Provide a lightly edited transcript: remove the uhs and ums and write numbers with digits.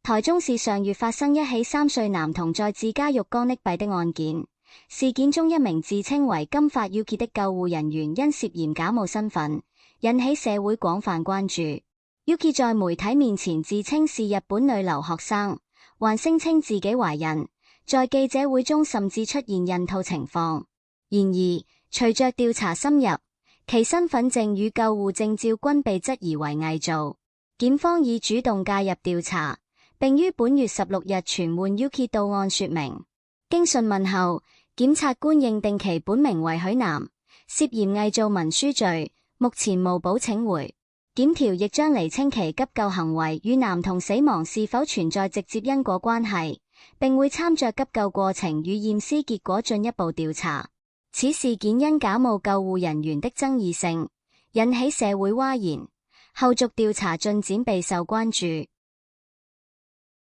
台中市上月發生一起3歲男童在自家浴缸溺斃的案件，事件中一名自稱為金髮 Yuki 的救護人員因涉嫌假冒身份，引起社會廣泛關注。Yuki 在媒體面前自稱是日本女留學生，還聲稱自己懷孕，在記者會中甚至出現孕吐情況。然而，隨着調查深入，其身份證與救護證照均被質疑為偽造。檢方已主動介入調查，並於本月16日傳喚 Yuki 到案說明。經訊問後，檢察官認定其本名為許南，涉嫌偽造文書罪，目前無保請回。檢調亦將釐清其急救行為與男童死亡是否存在直接因果關係，並會參照急救過程與驗屍結果進一步調查。此事件因假冒救護人員的爭議性，引起社會譁然，後續調查進展備受關注。